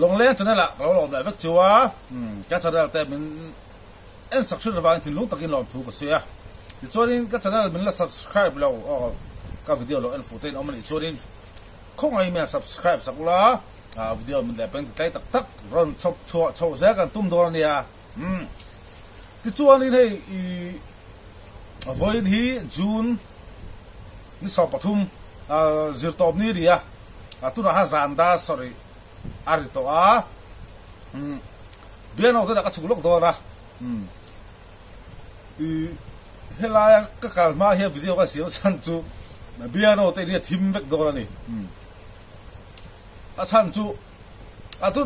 ลงเล่นจนนั่นแหละเราหลอมเลยฟักจัวก็จะได้แต่มันเอ็นสักชุดระหว่างที่ลุงตะกินหลอมถูกกับเสียที่ช่วงนี้ก็จะได้เป็นละ subscribe เราก็วิดีโอเราเอ็นฟูเต้นเอามันอีกช่วงนี้คงไอ้เมีย subscribe สักละวิดีโอมันได้เป็นใจตักร้อนชอบชัวโชว์เสียกันตุ้มโดนเนี่ยที่ช่วงนี้ให้วันที่จูนนี่สอบปฐุมจิตตอบนี่เดียตุระหะจันดา sorry อาริโตเบียนเอาแต่ละก็ชุกลกตัวนะเฮลายก็กลับมาเห็นวิดีโอก็เสียชันจูเบียนเอาแต่เนี่ยทิมเวกตัวนี่ชันจู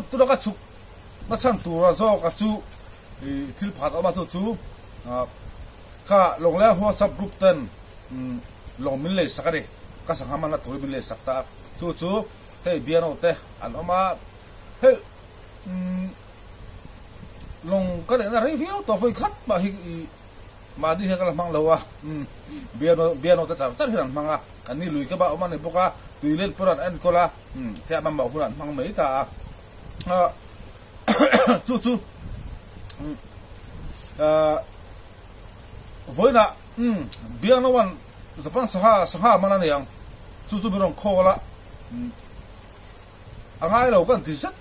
ตุระก็ชุกชันตัวโซก็จูทิลพัดออกมาตัวจูข้าลงแล้วหัวซับกรุ๊ปเต้นลงมิลเลสักดิก็สังหามันละถุยมิลเลสักตาจูเฮ้ยเบียนเอาแต่อันออกมาเฮ้ยลงก็เลยนะรีวิวตัวไฟคัดมาดีให้กันละมั่งเลยวะเบียนเอาแต่จัดที่นั่นมั่งอันนี้ลุยก็บ้าเอามาในพวกตุยเล่นปรานเอ็นก็ละแค่มันบอกคนนั้นมั่งไม่ตาจูวันน่ะเบียนวันจะเป็นสหมันนั่นเองจู่ไม่ต้องโคละง่ายเรากันที่สุด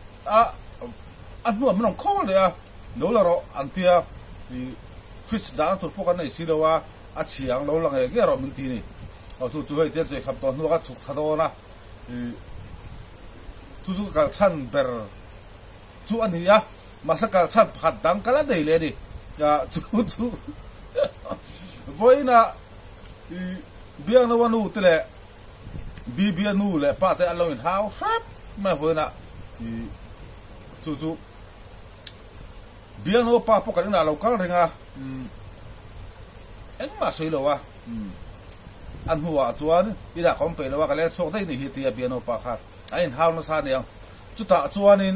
อันนู้นไม่ต้องโคเลยโน้ตเราอันที่ฟิชด้านทุกพวกกันในสิเราว่าเชียงเราหลังเงี้ยเราเป็นทีนี่จู่ให้เดี๋ยวจะขับตอนนู้นก็ฉุกขัดตัวนะจู่กับฉันเบอร์จู่อันนี้มาสักการฉันผัดดังกันแล้วได้เลยดิจู่วันน่ะเบียงนวันนู้นแต่ละเบียนู้นแหละป้าแต่อันเราเห็นเท้าครับไม่วันน่ะจู่เบียงนู้นป้าพวกกันน่ะเราก็เรื่องเอ็งมาสวยเลยวะอันหัวจวนอีด่าคอมเปญเลยวะกันแล้วส่งได้ในฮิตเบียนู้นป้าครับไอ้เท้านั่นซาเนี่ยจุดตาจวนนี่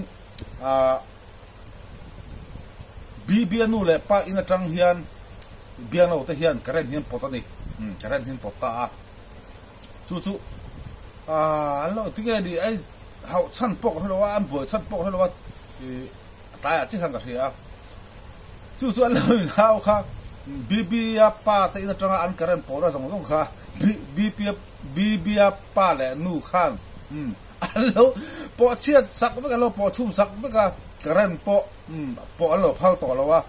เบียนู้นแหละป้าอินทรังเฮียนเบียงเราแต่เฮียนกระเรนเฮียนปอตนี่กระเรนเฮียนปอตาจู่อันเราที่แกดีไอ้เขาชั้นปกให้เราว่าอันบ่อยชั้นปกให้เราว่าตายที่ทางกระเทียจู่อันเราเห็นเขาค่ะบีป้าแต่อินทรังอันกระเรนปอตาสมมติค่ะบีป้าแหละนู่ขันอันเราปอเชียดสักไม่กันเราปอชุ่มสักไม่กันกระเรนปออันเราพังต่อเราว่า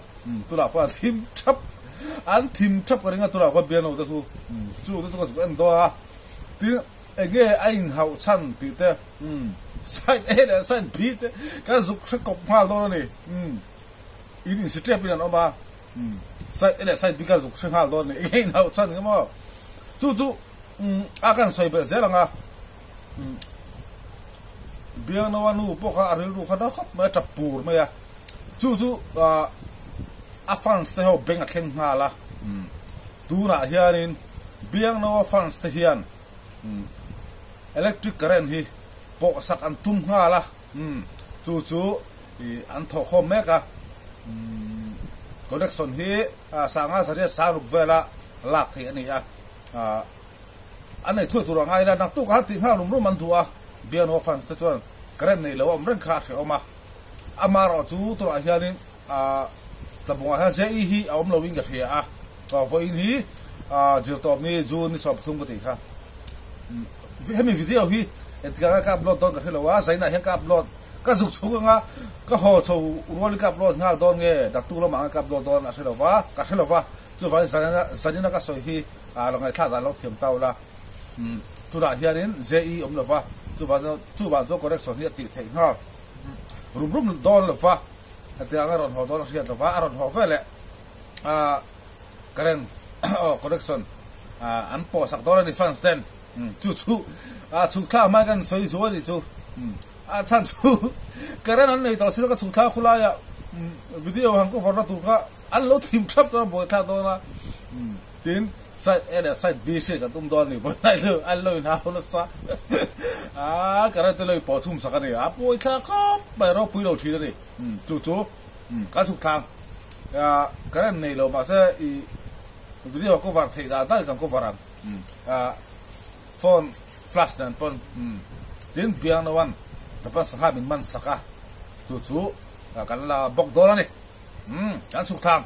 ตุลาฟ้าทิมทับอันทิมทับกันงั้นตัวเราก็เบียนเอาแต่จู่ตัวก็สุดอันตัวที่เงี้ยไอ้เขาชั้นปีเตอใส่ใส่ปีเตอก็สุกกบมาตัวนี่อีนี่สเต็ปเป็นอันออกมาใส่ปีก็สุกห้าตัวนี่ไอ้เขาชั้นก็มาจู่อาการใส่แบบเสียหลังเบียนวันนู้นพวกเขาอะไรรู้เขาได้ครับมาจับปูร์มาจู่อาฟันสเตอร์เบงaเข่งมาละดูน่ะเฮียนินเบียงโนฟันสเตอร์เฮียนอิเล็กทริกเคอร์เรนฮีปกสักอันทุ่มมาละจู่อันทอคอมเมกะคอนเนคชั่นฮีสังหาริยสารุกเวลาลักที่อันนี้อันนี้ทั่วตัวง่ายแล้วนักตู้กันที่ห้าลุ่มมันตัวเบียงโนฟันสเตอร์เคอร์เรนนี่แล้วว่ามันขาดเหรอมาอามารอจู่ตัวเฮียนินแต่บอกว่าเจ้าอีฮีเอาเราวิ่งกับเฮียก็วันนี้จุดตอบนี้จูนสอบทุ่มกันอีกค่ะให้มีวิดีโอฮีเอ็ดการกับรถตอนกับเฮียว่าใส่หน้าเฮียกับรถก็สุกชุกงะก็ห่อชูรัวลิกับรถงาตอนเงี้ยดักตู้เรามากับรถตอนกับเฮียว่ากับเฮียว่าจู่วันสัญญาก็สวยฮีเราไงท่าเราเทียมเต้าละตุลาเฮียนี่เจ้าอีเราว่าจู่วันจู่ก็เรียกสอนเฮียติดเถียงฮะรุมโดนเราว่าแต่อารมณ์หัวตัวนักเรียนแต่ว่าอารมณ์หัวเฟ้เลยการเรียนคอร์เรคชั่นอันปอสักตัวในฟังสเตนจู่ชุกข้าวมากันสวยๆดิจู่ท่านจู่การเรียนนั้นในตอนสิ่งก็ชุกข้าวคุลายวิดีโอหังก็ฟังแล้วถูกก็อันเราทีมทับตัวบ่อยท่าตัวนะทีนใส่บีเชกับตุ้มดอนนี่บ่ได้เลยอันเราหน้าหัวละซะการเรียนตัวเลยปอทุ่มสักนี่บ่อยท่าก็ไปรอปุยเราทีนี่จู่การชุกทางการเรียนในเรามาเสียวิดีโอก็ฟังที่ได้กันก็ฟังโฟนฟลัชนั่นปนดินเบียงนวันแต่เป็นสหายมันสัก chúกันละบกโดนนี่กันสุกทาง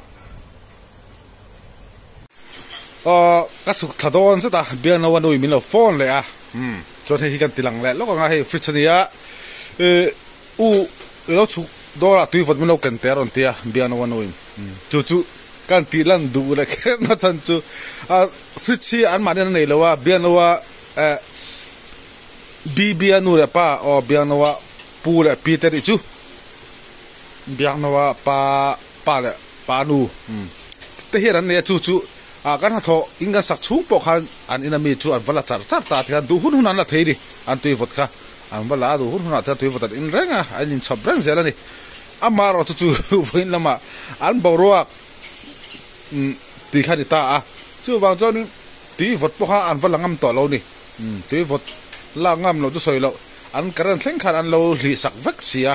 กันสุกถดอนซะตาเบียนวันนู้นมีเราโฟนเลยจนให้กันติลังแหละแล้วก็ง่ายฟริชเนียเราสุกโดนละตุยฟัดมีเรากันเตอร์อนเตียเบียนวันนู้นจู่กันติลันดูเลยแค่นั้นจันจู่ฟริชชี่อันมาเนี่ยนี่เลยว่าเบียนว่าบียนูเลยป้าเบียนว่าปูเลยปีเตอร์จู่เบียนว่าป้าเลยป้านูแต่เฮียนั่นเนี่ยจู่กันหาทออิงกันสักชุบปอกอันอินามีจู่อันวันละจัดตาที่กันดูหุ่นนั่นละเทียดิอันตุยฟัดค่ะอันวันละดูหุ่นนั่นที่ตุยฟัดอินเร่งอันอินชับเร่งเสร็จแล้วนี่อามาเราจู่วันละมาอันบอกว่าตีขันตาจู่บางจนตุยฟัดปอกอันวันละงำต่อเรานี่ตุยฟัดละงำเราจะสวยเราอันกระนั้นเส้นขันอันเราหลีสักเวกเสีย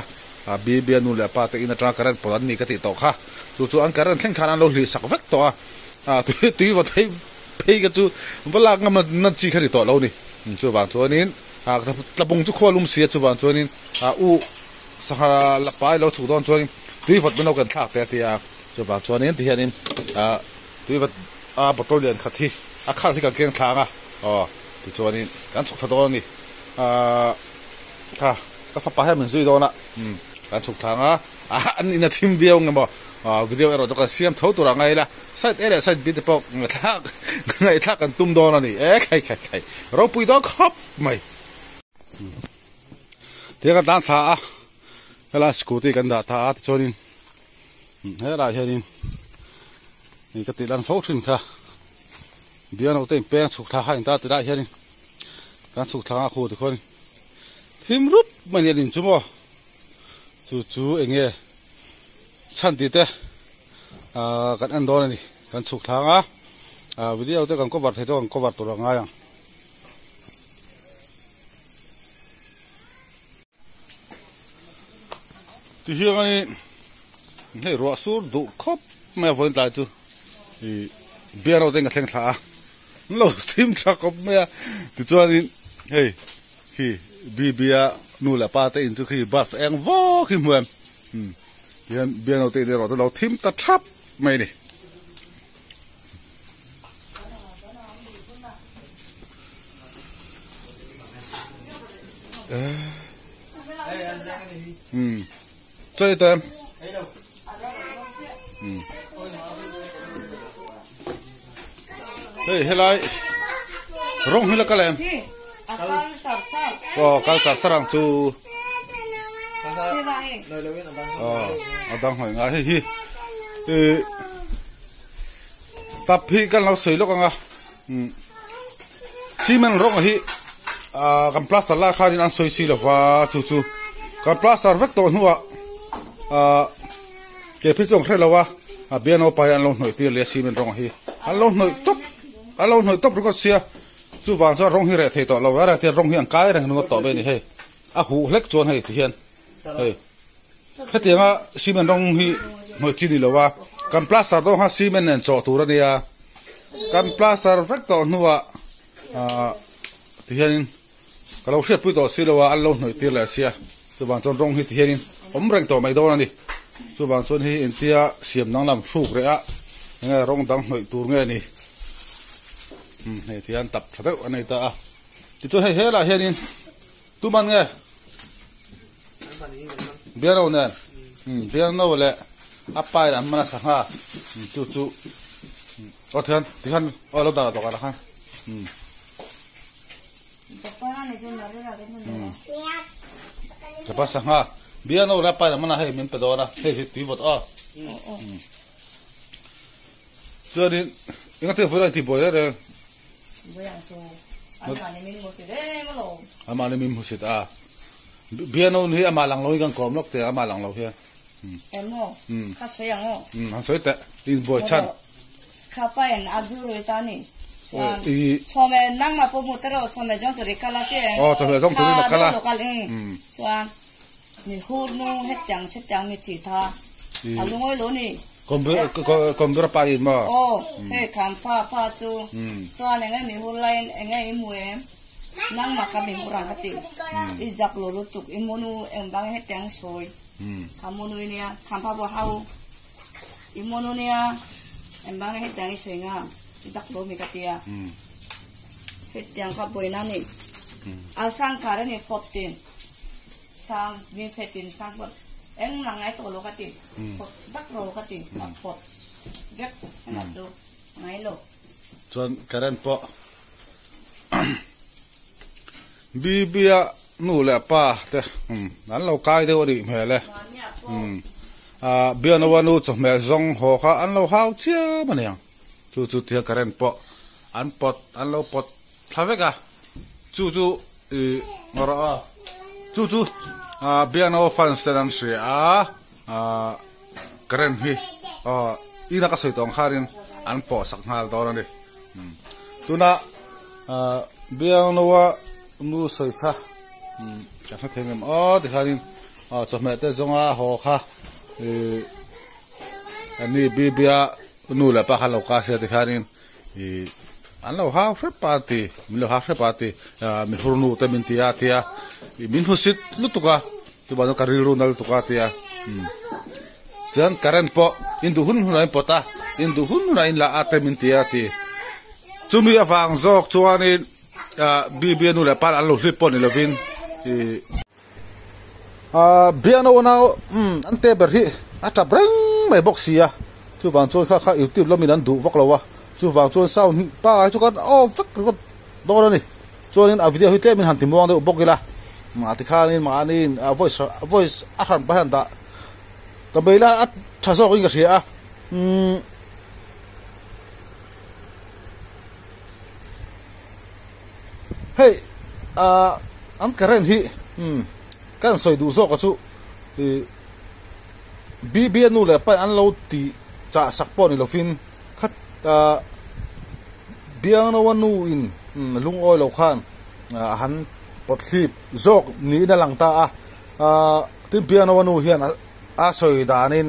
บียนูเลยป้าแต่อินาตรากระนั้นปอนนี่ก็ติดต่อค่ะจู่อันกระนั้นเส้นขันอันเราหลีสักเวกต่อตุยวัดให้กันจู่เวลางมันนั่นจีขันต่อเรานี่จู่บางตัวนี้ตะบงจู่ขั้วลุ่มเสียจู่บางตัวนี้สักละไปเราถูกโดนตัวนี้ตุยวัดเป็นเรากันทักแต่ที่จู่บางตัวนี้ที่เห็นตุยวัดประตูเรียนขัดที่ข้าวที่กันเกียงทางที่ตัวนี้การฉุกถดนี่ก็ฝักไปให้เหมือนซื้อโดนละการฉุกทางอันนี้นะทีมเดียวไงบ่วิดีโอเราจะกันเสียมเท่าตัวไงล่ะไซต์ใซต์บิดปอกไงทักกันตุ้มโดนนี่ใครเราปุยดอกครับไม่เดี๋ยวกันตามท่าเวลาสกูตี้กันด่าท่าที่ชนินเฮ้ยอะไรชนินนี่ก็ติดลันโฟขึ้นค่ะเดี๋ยวเราเต็มแป้งสุกท่าให้ตาติดได้ชนินการสุกท่าคู่ทุกคนพิมรุปมันยันจุ่มจู่เองฉันติดกันอันโดนนี่กันสุกทางวิดีโอเตกันก็วัดให้ตัวกันก็วัดตัวง่ายที่เฮียกันนี่ให้รัวสูดดูครบไม่พอใจจู่เบียร์เราเต็งกันเต็งท่าเราทีมชักก็ไม่ที่ตัวนี้เฮ้ยที่บียนู่นแหละป้าเต็งจู่ที่บัฟเองว้าขึ้นเหมือนเบียนเราตีเดียวเราทิมตะทับไม่ดิช่วยเติมเฮ้ยเฮ้ยไรร้องให้ละกันเลยก็การสัตว์สร้างจูดังหอยงาให้ตับพี่กันเราสวยลูกกันซีมันร้องให้กันพลาสติกลาคาดินอันสวยสิละว่าจู่กันพลาสติกเวกตัวหัวเก็บพิจงให้เราว่าเบียนเอาไปอันลงหน่อยตีเลียซีมันร้องให้อันลงหน่อยตบรู้ก็เสียจู่บางจะร้องให้เรทต่อเราว่าเรทร้องให้อันกายเรื่องนึกต่อไปนี่ให้หูเล็กจวนให้ที่เห็นเฮ้ยถ้าเตียงซีเมนต์ต้องให้หน่วยจีนเลยว่าการพลาสติกต้องหาซีเมนต์เนี่ยจอดตัวนี่การพลาสติกเวกตัวนัวที่เห็นก็เราเชื่อพูดต่อสิเลยว่าอันลงหน่วยตีเลยเสียส่วนบางส่วนต้องให้ที่เห็นผมเร่งต่อไม่โดนนี่ส่วนบางส่วนให้อินเดียเสียมน้ำลำสูกเลยยังไงร้องดังหน่วยตัวเงี้ยนี่ให้ที่เห็นตับเท่าอันนี้ตาที่ตัวให้เห็นละเห็นนี่ตัวมันไงเบียร์เราเนี่ยเบียร์เราเลยอัปไปแล้วมันสังหาจู่เอาที่ท่านเอาเราตาตัวกันนะครับจะไปสังหาเบียร์เราแล้วไปแล้วมันให้มันไปโดนนะให้ที่บดส่วนนี้ยังที่ฟื้นที่บ่อยเลยอามาเนี่ยมีมุสิตเบียร์นู้นที่อามาหลังเราอีกกันกลมล็อกแต่อามาหลังเราเฮียข้าสวยยังข้าสวยแต่ที่บ่อยชั้นข้าไปอาจูเลยตานี่ชอบนั่งมาปุ๊บมุดเราชอบจ้องตัวเด็กกาลาเซ่ชอบจ้องตัวเด็กกาลาส่วนนี่หูนู้เฮ็ดจังมีทีท่าอาลุงไอ้ลุ้นี่คอมพิวเตอร์ไปมาเฮ้ยขันฟ้าจูส่วนยังไงมีหูไลน์ยังไงมวยนั่งมากับมีหูรังกติอีจับโลรุตุกอีโมนูเอ็มบังเฮ็ดจังสวย Kamununya kampa bohau imonunya embang hetang isenga tidak bomi katia hetang kaboy nani asang karen ni 14 sang ni 15 sang pot eng nangai to lo kati pot dak lo kati nak pot get nak do ngai lo chon karen po bibia nu le pa te nan lo kai de ori me le bia no wanu cho me zong ho kha an lo hau chia ma ne chu chu tia karen po an pot an lo pot thaveka chu chu ngora chu chu bia no fan stan se karen hi ina ka soi tong kharin an po sak ngal to na ni tuna bia no wa nu soi kha chắc là thêm thì khai cho mẹ tới trong hồ kha anh đi bia nu là ba khăn lẩu cá thì khai anh lẩu hao phép party mình lẩu hao phép party mình huru nu tới mình tia mình hút xịt lúc tục thì bao nhiêu cà ri luôn lúc tục tia chẳng karen po indu hun này po ta indu hun này là ate mình tia chúng mình vàng giọt cho nên bia nu là ba anh lẩu xịt po này là vin biano now ante berhi ata breng mai boxia chu wang chon kha youtube lo min an du vok lawa chu wang chon sound pa chu kan vak ko do ni chonin a video hitle min han timwang de bokila ma ti khanin ma anin voice a han ba han da tabela at thaso ko ga ria hey an karen hi kan soi du zo ka chu bia nu le pa an lo ti cha sak po ni lo fin khat bia no wanu in lung oi lo khan han pot khip zok ni na lang ta tin bia no wanu hian a soi danin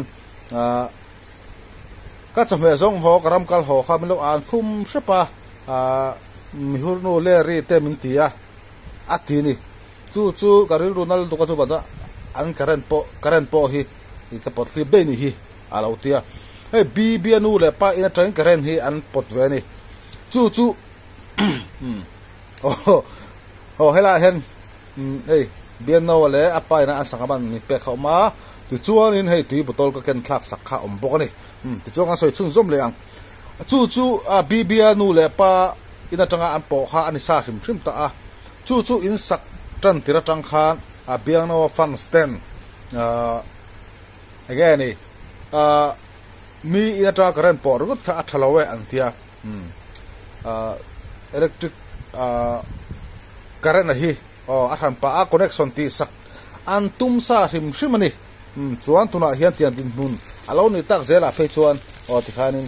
ka chame zong ho karam kal ho kha melo an khum sepa mi hur no le ri te min tia atini chu karil Ronaldo ka chu bada an karen po hi ka pot clip be ni hi alautia hey bia nu le pa ina train karen hi an pot ve ni chu hela hen hey bia no le apa ina asakaban ni pe khoma tu chuan in hey tui botol ka ken thak sak kha om bok ni tu chuan soi chun zom le ang chu bia nu le pa ina tanga an po kha ani sa hrim ta chu in sak trăn tira trăng khan biang no fan stand again ni mi ina tra karen por gut kha athalawe an tia electric karen hi athan pa connection ti sak an tum sa hrim hrimani chuan tuna hian tian din mun alo ni tak zela fe chuan ti khanin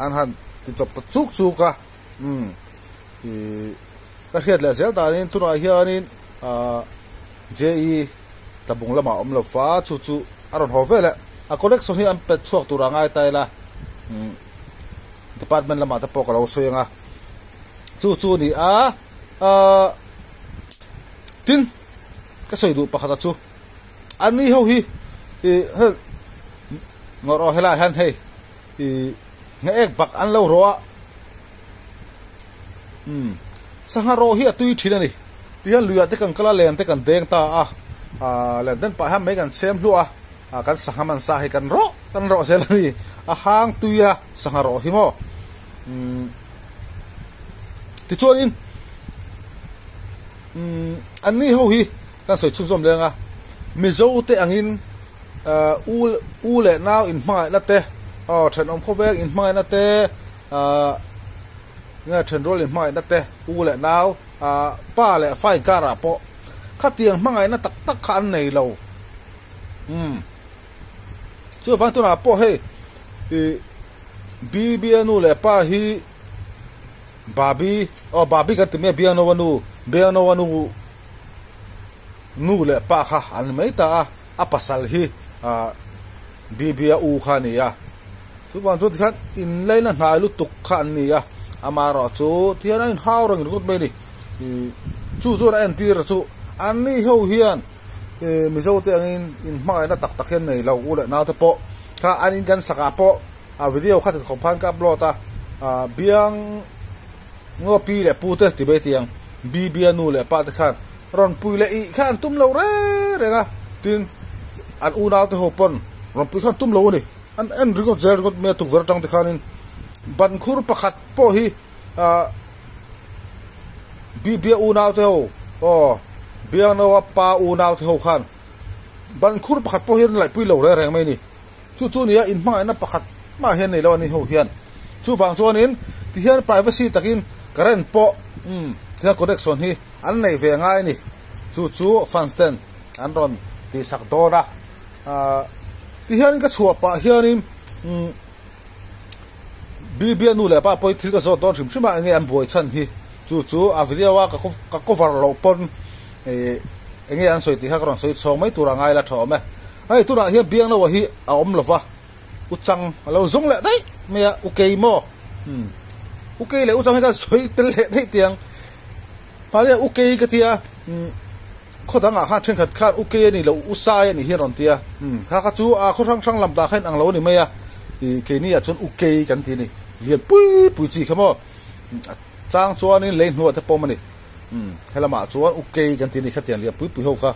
an han ti chop chuk ka ka hiat la zel ta nin tuna hianin je tabung lama om lo fa chu aron hovela a connection hi am pet chuak turangai tai la department lama ta pok lo soyanga chu ni tin ka soi du pakhata chu ani ho hi ngoro hela han hei nge ek bak an lo ro saharo hi atui thina ni tian luya te kan kala len te kan deng ta len den pa ha me kan sem lu kan sahaman sa hi kan ro sel ni hang tuya saharo hi mo ti chuan anni ho hi kan soi chun som lenga mi zo te angin u le now in mai na te then om khowek in mai na te nghe chen rol in mai na te u le now pa le fai kara po khatiang mangai na tak khan nei lo chu wang tu na po he bia nu le pa hi babi ka te me bia no wanu nu le pa kha an mai ta a pasal hi bia u khani ya chu wang chu khat in leina ngai lu tuk khan ni ya amaro chu thian in haw rang rut me ni chu na en tir chu an ni ho hian mi zo te angin in mai na tak tak hen nei lo u le na te po kha anin kan saka po a video khat khop phan ka upload ta biang ngo pi le pu te ti be tiang bi bia nu le pa te khan ron pui le I khan tum lo re re nga tin an u na te ho pon ron pui khan tum lo ni an ringo zer got me tu ver tang te khanin ban khur pakhat po hi bi bia u na te ho biang no pa u na te ho khan ban khur pakhat po hian lai pui lo re reng mai ni chu nia in ma na pakhat ma hian nei lo ni ho hian chu wang chuan in ti hian privacy takin current po thia connection hi an nei ve ngai ni chu fansten an ron ti sak do na ti hian ka chua pa hian in bi nu le pa poi thil ka zo don thim thima nge am boi chan hi chu a video wa ka cover lo pon enge an soi ti ha kron soi chong mai tura ngai la tho me ai tura hi biang lo hi a om lova u chang lo zung le dai me okay mo okay le u chang ka soi tel le dai tiang pa le okay ka tia kho danga ha theng khat khat okay ni lo u sai ni hi ron tia ha chu a kho thang lam da khain ang lo ni me ya ke ni a chun okay kan ti ni lian pui chi khamo chang chuan in lein huwa te pom ani helama chuan okay kan ti ni khatian lian pui ho kha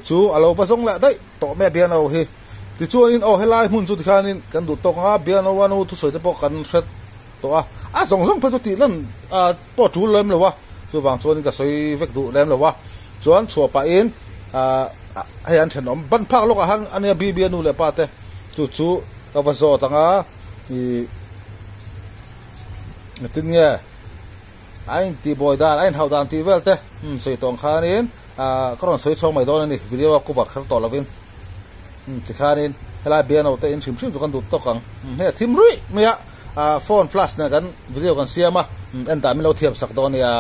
chu alo pa song la dai to me bian o hi ti chuan in helai mun chu ti khan in kan du to nga bian o wanu tu soi te po kan set to a song pa tu ti lan po tu lem lo wa chu wang chuan ka soi vek du lem lo wa chuan chua pa in hay an then om ban phak lok a han ania bi nu le pa te chu ka va zo tanga tin nge ain ti boy dan ain hau dan ti vel te sei tong khanin karon soi chong mai don ni video ko war khar to lovin ti khanin hela bian o te in sim kan du to kang he thim rui me phone flash na kan video kan siama an da mi lo thiam sak don ya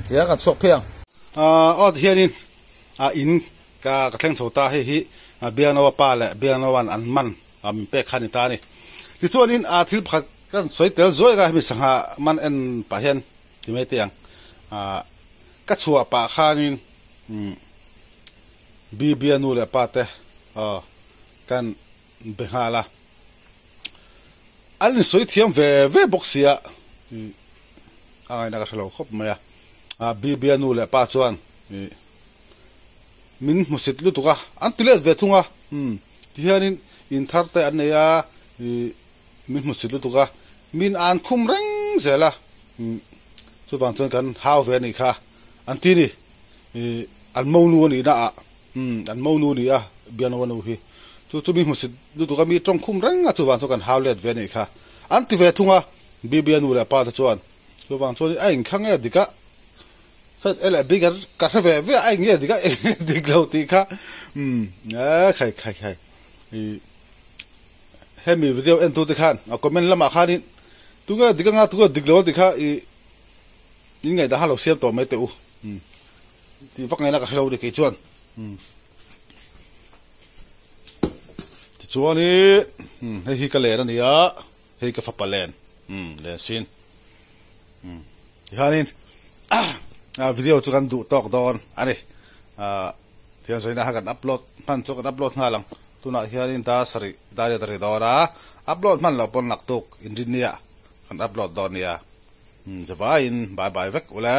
tia kan chok phiang od hianin in ka thleng chota hi bian o pa le bian o wan an man pe khani ta ni ti chuanin thil phat kan soi tel zoi ga mi sanga man en pa hian ti me tiang ka chua pa khanin bi nu le pa te kan behala an soi thiam ve boxia ai na ka thalo khop maya bi nu le pa chuan min musit lu tuka an tilet ve thunga ti hianin in thar te an neya min musit lu tuka min an khum reng zela chu wang chuan kan hau ve ni kha an ti ni an mo nu ni na an mo nu ni bian wanu hi chu mi musit lu tuka mi tong khum reng chu wang chuan kan hau let ve ni kha an ti ve thunga bi nu le pa ta chuan chu wang chuan ai khang e dika sat ele bigger ka ve ai nge dika diklo ti kha khai hemi video en tu te khan a comment lama khanin tunga dika nga tu diklo ti kha in ngai da halo siam to me te u ti vak ngai na ka hlo de ke chuan ti chuan ni hi ka le na ya hi ka fa palen le sin hanin video chu kan du tok don ani thian soina ha kan upload pan chu kan upload nga lang tuna hianin ta sari dari dora upload man lo pon nak tuk injinia kan upload don ya jawain bye bye vek ula